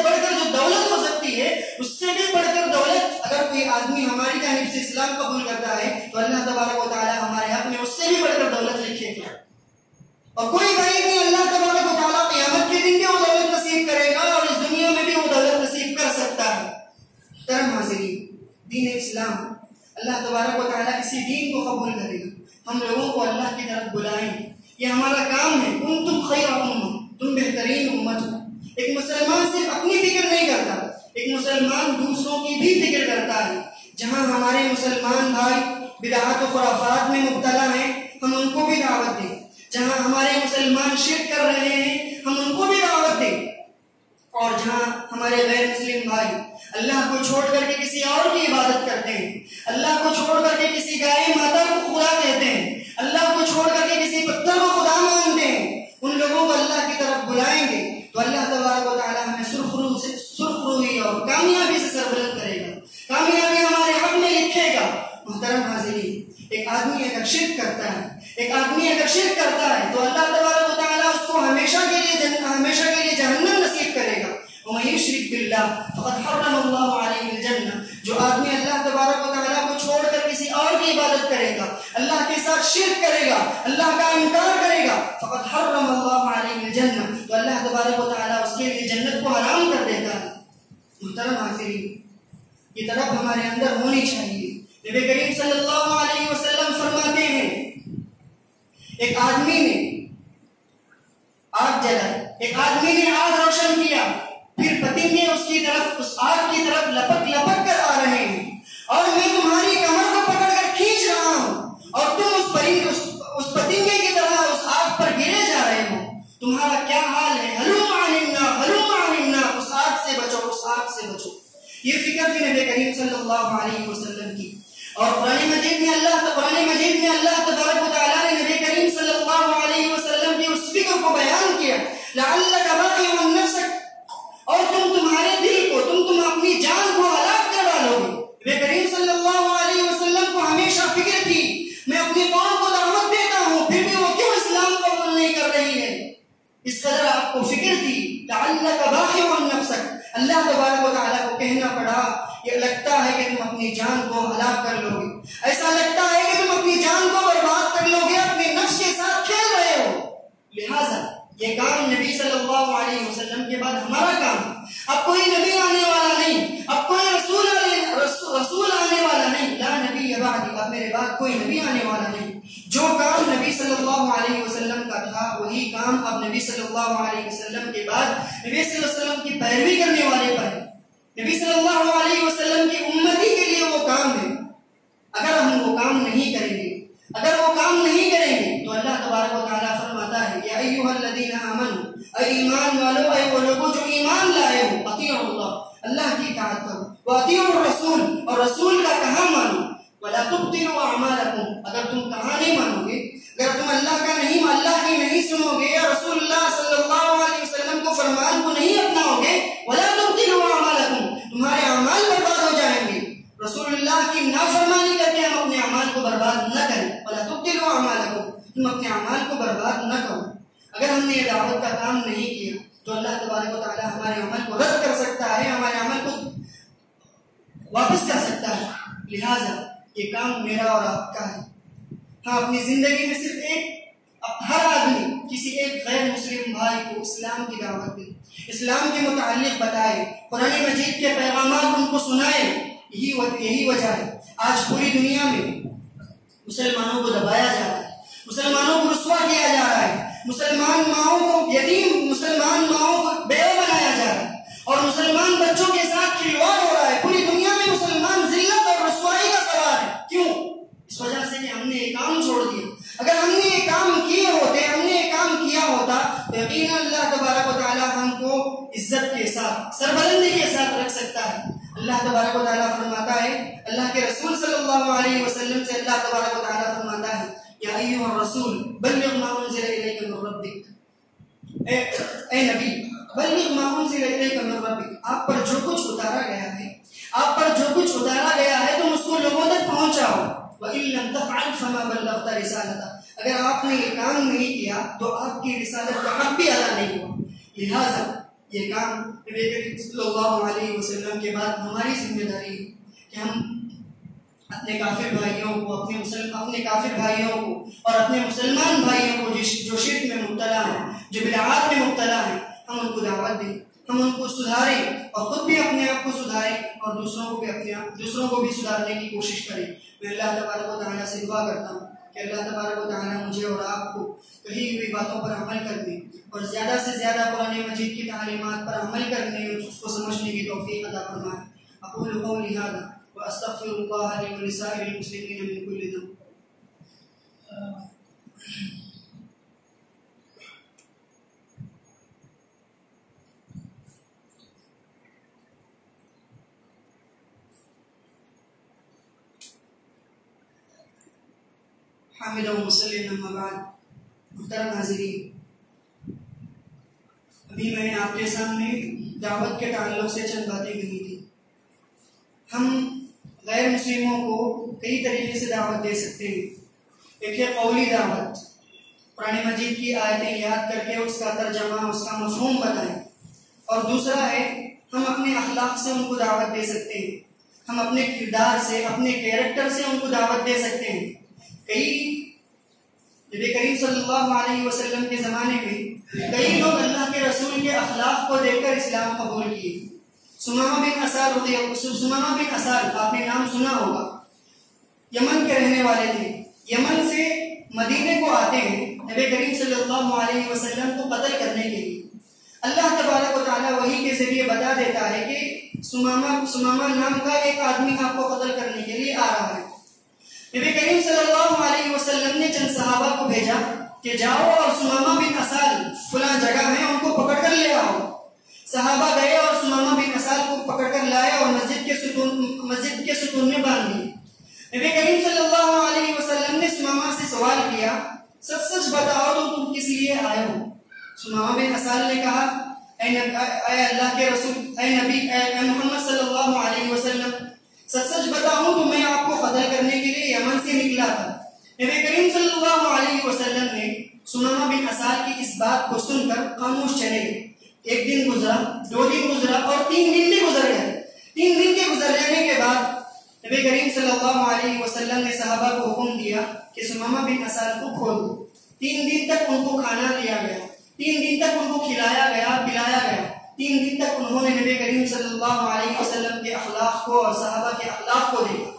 بڑھ کر جو دولت ہو سکتی ہے، اس سے بھی بڑھ کر دولت اگر کوئی آدمی ہماری جانب سے اسلام قبول کرتا ہے تو اللہ تبارک و تعالیٰ ہمارے حق میں اس سے بھی بڑھ کر دولت لکھے گا. اور کوئی غریب نہیں، اللہ تبارک و تعالیٰ قیامت کے دن بھی وہ دولت نصیب کرے گا اور اس دنیا میں بھی وہ دولت نصیب کر سکتا ہے. محترم حاضرین، دین اسلام، اللہ تبارک و تعالیٰ اسی دین کو قبول کرے گا. ہم لوگوں کو اللہ کی طرف بلائیں، یہ ہمارا کام ہے. کنتم خیر امہ، تم بہترین امت ہو. ایک مسلمان صرف اپنی فکر نہیں کرتا، ایک مسلمان دوسروں کی بھی فکر کرتا ہے. جہاں ہمارے مسلمان بھائی بدعات و خرافات میں مبتلا ہیں، ہم ان کو بھی دعوت دیں. جہاں ہمارے مسلمان شرک کر رہے ہیں، ہم ان کو بھی دعوت دیں. اور جہاں ہمارے غیر مسلم بھائی اللہ کو چھوڑ کر کے کسی اور کی عبادت کرتے ہیں، اللہ کو چھوڑ کر کے کسی گائے ماتا کو خدا کہتے ہیں، اللہ کو چھوڑ کر کے کسی پتھر کو خدا مانتے ہیں، ان لوگوں کو اللہ کی طرف بلائیں گے تو اللہ تبارک و تعالیٰ ہمیں سرخ روحی اور کامیابی سے سربلند کرے گا، کامیابی ہمارے حق میں لکھے گا. محترم حاضرین، ایک آدمی اگر شرک کرتا ہے تو اللہ تبارک و تعالیٰ اس کو ہمیشہ کے لیے جہنم نصیب کرے گا. وَمَن يُشْرِكْ بِاللَّهِ فَقَدْ حَرَّمَ اللَّهُ عَلَيْهِ الْجَنَّةَ، جو آدمی اللہ تبارک و تعالیٰ کو چھوڑ کر کسی اور کی عبادت کرے گا، اللہ کے ساتھ شرک کرے گا، اللہ کا انکار کرے گا، فَقَدْ حَرَّمَ اللَّهُ عَلَيْهِ الْجَنَّةَ، تو اللہ تبارک و تعالیٰ اس کے لیے جنت کو حرام کر دیتا ہے. محترم حاضرین، یہ طرف ہمارے اندر ہونی چاہیے. نبی کریم صلی اللہ علیہ وسلم فرماتے ہیں ایک آدمی نے آگ جلائی، ایک آدمی نے آگ روشن کیا، پھر پتنگے اس آگ کی طرف لپک کر آ رہے ہیں، اور میں تمہاری کمر کو پکڑ کر کھینچ رہا ہوں اور تم اس پتنگے کی طرح اس آگ پر گرے جا رہے ہو. تمہارا کیا حال ہے؟ ہلم عن النار، ہلم عن النار. فکر تھی نبی کریم صلی اللہ علیہ وسلم کی. اور قرآن مجید میں اللہ تبارک و تعالیٰ نے نبی کریم صلی اللہ علیہ وسلم کی اس فکر کو بیان کیا. لعلک باخع نفسک، اور تمہارے دل کو تم اپنی جان کو ہلاک کر ڈالو گے. نبی کریم صلی اللہ علیہ وسلم کو ہمیشہ فکر تھی میں اپنی قوم کو دعوت دیتا ہوں پھر بھی وہ کیوں اسلام قبول نہیں کر رہی ہے. اس قدر آپ کو فکر تھی. لعلک باخع نفسک، اللہ تبارک و تعالیٰ کو کہنا پڑا یہ لگتا ہے کہ تم اپنی جان کو ہلاک کر لو گے، ایسا لگتا ہے کہ تم اپنی جان کو برباد کر لو گے، اپنے نفس کے ساتھ کھیل رہے ہو. لہٰذا یہ کام نبی صلی اللہ علیہ وسلم کے بعد ہمارا کام. اب کوئی نبی آنے والا نہیں، اب کوئی رسول آنے والا نہیں. لا نبی بعدی، اب میرے بعد کوئی نبی آنے والا نہیں. جو کام نبی صلی اللہ علیہ وسلم کا تھا وہی کام اب نبی صلی اللہ علیہ وسلم کے بعد نبی صلی اللہ علیہ وسلم کی پیروی کرنے والے پر ہے. نبی صلی اللہ علیہ وسلم کی امتی کے لیے وہ کام ہے. اگر ہم وہ کام نہیں کریں گے تو اللہ تبارک و تعالیٰ فرماتا ہے یا ایھا الذین آمنوا، اے ایمان والو، اے وہ لوگوں جو ایمان لائے ہو، اطیعوا اللہ، اللہ کی اطاعت کرو، واطیعوا الرسول، اور رسول کا کہا مانو، ولا تبطلوا اعمالکم، اگر تم کہا نہیں مانو گے، اگر تم اللہ کی نہیں سنو گے یا رسول اللہ صلی اللہ علیہ وسلم کو فرمان کو نہیں اپناؤ گے، ولا تبطلوا اعمالکم، تمہارے اعمال برباد ہو جائیں گے. رسول اللہ کی نافرمانی کر کے ہم اپنے اعمال کو برباد نہ کریں. ولا تبطلوا اعمالکم، تم اپنے اعمال کو برباد نہ کرو. اگر ہم نے یہ دعوت کا کام نہیں کیا تو اللہ تبارک و تعالیٰ ہمارے عمل کو رد کر سکتا ہے، ہمارے عمل کو واپس کر سکتا ہے. لہٰذا یہ کام میرا اور آپ کا ہے. ہاں اپنی زندگی میں صرف ہر آدمی کسی ایک غیر مسلم بھائی کو اسلام کی دعوت دے، اسلام کے متعلق بتائے، قرآن مجید کے پیغامات ان کو سنائے. یہی وجہ ہے آج پوری دنیا میں مسلمانوں کو دبایا جا رہا ہے، مسلمانوں کو رسوا کیا جا رہا ہے، مسلمان ماؤں کو یتیم، مسلمان ماؤں کو بیوہ بنایا جا رہا ہے، اور مسلمان بچوں کے ساتھ کھلواڑ ہو رہا ہے. پوری دنیا میں مسلمان ذلت اور رسوائی کا سوال ہے. کیوں؟ اس وجہ سے کہ ہم نے یہ کام چھوڑ دیا. اگر ہم نے یہ کام کیے ہوتے، ہم نے یہ کام کیا ہوتا تو یقیناً اللہ تبارک و تعالیٰ ہم کو عزت کے ساتھ، سربلندی کے ساتھ رکھ سکتا ہے. اللہ تبارک و تعالیٰ فرماتا ہے، اللہ کے رسول صلی اللہ علیہ وسلم سے اللہ تبارک و تعالیٰ فرماتا ہے یا ایھا الرسول بلغ ما انزل الیک من ربک، اے نبی بلغ ما انزل الیک من ربک، آپ پر جو کچھ اتارا گیا ہے تم اس کو لوگوں تک پہنچاؤ. وَإِن لَّمْ تَفْعَلْ فَمَا بَلَّغْتَ رِسَالَتَهُ، اگر آپ نے یہ کام نہیں کیا تو آپ کی رسالت کا حق بھی ادا نہیں ہوا. لہٰذا یہ کام نبی کریم صلی اللہ علیہ وسلم کے بعد ہماری ذمہ داری ہے کہ ہم اپنے کافر بھائیوں کو، اپنے کافر بھائیوں کو اور اپنے مسلمان بھائیوں کو جو شرک میں مبتلا ہیں، جو بدعات میں مبتلا ہیں، ہم ان کو دعوت دیں، ہم ان کو سدھاریں اور خود بھی اپنے آپ کو سدھاریں اور دوسروں کو بھی سدھارنے کی کوشش کریں. میں اللہ تبارک و تعالیٰ سے دعا کرتا ہوں کہ اللہ تبارک و تعالیٰ مجھے اور آپ کو کہی ہوئی باتوں پر عمل کرنے اور زیادہ سے زیادہ قرآن مجید کی تعلیمات پر عمل کرنے اور اس کو سمجھنے کی توفیق عطا فرمائے. اقول قولی ھذا واستغفر اللہ لی ولسائر المسلمین من کل ذنب. حامد و مسلم اما بعد. محترم حاضرین، ابھی میں نے آپ کے سامنے دعوت کے تعلق سے چند باتیں کہی تھی. ہم غیر مسلموں کو کئی طریقے سے دعوت دے سکتے ہیں. ایک ہے قولی دعوت، قرآن مجید کی آیتیں یاد کر کے اس کا ترجمہ، اس کا مفہوم بتائیں. اور دوسرا ہے ہم اپنے اخلاق سے ان کو دعوت دے سکتے ہیں، ہم اپنے کردار سے، اپنے کیریکٹر سے ان کو دعوت دے سکتے ہیں. نبی کریم صلی اللہ علیہ وسلم کے زمانے میں کئی لوگ اللہ کے رسول کے اخلاق کو دیکھ کر اسلام قبول کیے. سمامہ بن اسال آپ نے نام سنا ہوگا، یمن کے رہنے والے تھے. یمن سے مدینے کو آتے ہیں نبی کریم صلی اللہ علیہ وسلم کو قتل کرنے کے لیے. اللہ تبارک و تعالیٰ وحی کے ذریعے بتا دیتا ہے کہ سمامہ نام کا ایک آدمی آپ کو قتل کرنے کے لیے آ رہا ہے. نبی کریم صلی اللہ علیہ وسلم نے چند صحابہ کو بھیجا کہ جاؤ اور سمامہ بن اسال فلاں جگہ ہے، ان کو پکڑ کر لے آؤ. صحابہ گئے اور سمامہ بن اسال کو پکڑ کر لائے اور مسجد کے ستون میں باندھ دیے۔ نبی کریم صلی اللہ علیہ وسلم نے سمامہ سے سوال کیا، سچ سچ بتاؤ تو تم کس لیے آئے ہو؟ سمامہ بن اسال نے کہا، اے اللہ کے رسول، اے نبی، اے محمد صلی اللہ علیہ وسلم، سچ سچ بتاؤں تو میں آپ کو قتل کرنے کے لیے یمن سے نکلا تھا۔ نبی کریم صلی اللہ علیہ وسلم نے سمامہ بن اسال کی اس بات کو سن کر خاموش چلے گئے۔ ایک دن گزرا، 2 دن گزرا اور 3 دن بھی گزر گئے۔ 3 دن کے گزر جانے کے بعد نبی کریم صلی اللہ علیہ وسلم نے صحابہ کو حکم دیا کہ سمامہ بن اسال کو کھول دو۔ 3 دن تک ان کو کھانا دیا گیا، 3 دن تک ان کو کھلایا گیا، پلایا گیا۔ 3 دن تک انہوں نے نبی کریم صلی اللہ علیہ وسلم کے اخلاق کو اور صحابہ کے اخلاق کو دیکھا۔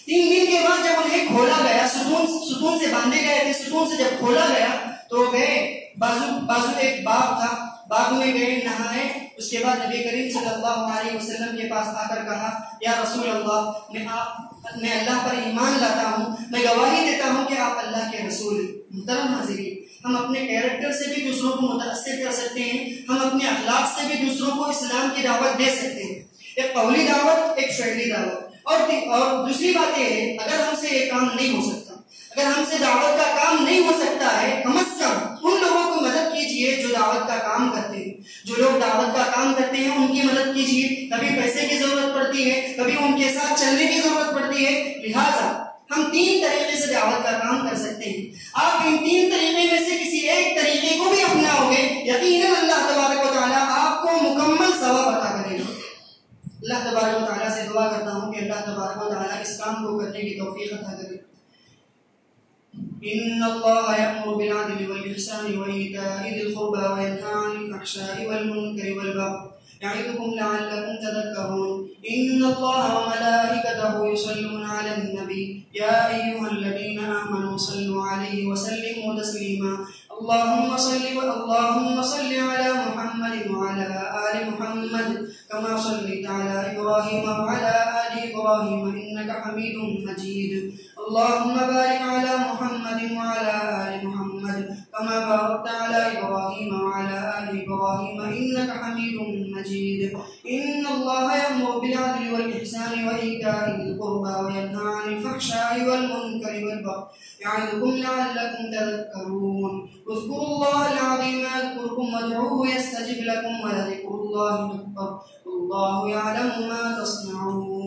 3 دن کے بعد جب انہیں کھولا گیا، ستون سے باندھے گئے تھے، ستون سے جب کھولا گیا تو گئے بازو ایک باغ تھا، باغ میں گئے، نہائے۔ اس کے بعد نبی کریم صلی اللہ علیہ وسلم کے پاس آ کر کہا، یا رسول اللہ، میں اللہ پر ایمان لاتا ہوں، میں گواہی دیتا ہوں کہ آپ اللہ کے رسول ہیں۔ محترم حاضرین، ہم اپنے کیریکٹر سے بھی دوسروں کو متاثر کر سکتے ہیں، ہم اپنے اخلاق سے بھی دوسروں کو اسلام کی دعوت دے سکتے ہیں، ایک قولی دعوت، ایک فعلی دعوت۔ اور دوسری بات یہ ہے، اگر ہم سے یہ کام نہیں ہو سکتا، اگر ہم سے دعوت کا کام نہیں ہو سکتا ہے، کم از کم ان لوگوں کو مدد کیجیے جو دعوت کا کام کرتے ہیں۔ جو لوگ دعوت کا کام کرتے ہیں ان کی مدد کیجیے، کبھی پیسے کی ضرورت پڑتی ہے، کبھی ان کے ساتھ چلنے کی ضرورت پڑتی ہے۔ لہٰذا ہم 3 طریقے سے دعوت کا کام کر سکتے ہیں۔ آپ ان 3 طریقے میں سے کسی ایک طریقے کو بھی اپناؤ گے، یقیناً اللہ تبارک و تعالیٰ آپ کو مکمل ثواب عطا کرے گا۔ اللہ تبارک و تعالیٰ سے دعا کرتا ہوں کہ اللہ تبارک و تعالیٰ اس کام کو کرنے کی توفیق عطا کرے۔ ان اللہ یأمر بالعدل والإحسان وإیتاء ذی القربى وینہی عن الفحشاء والمنکر والبغی یعظکم لعلکم تذکرون۔ ان اللہ وملائکتہ یصلون علی النبی یا ایھا الذین آمنوا صلوا علیہ وسلموا تسلیما۔ اللهم صل على محمد وعلى آل محمد كما صليت على إبراهيم وعلى آل إبراهيم إنك حميد مجيد۔ اللهم بارك على محمد وعلى آل محمد كما باركت على إبراهيم وعلى آل إبراهيم إنك حميد مجيد۔ إن الله يأمر بالعدل والإحسان وإيتاء ذي القربى وينهى عن الفحشاء والمنكر والبغي يعظكم لعلكم تذكرون۔ اذكروا الله العظيم يذكركم وادعوه يستجب لكم ولذكر الله أكبر والله يعلم ما تصنعون۔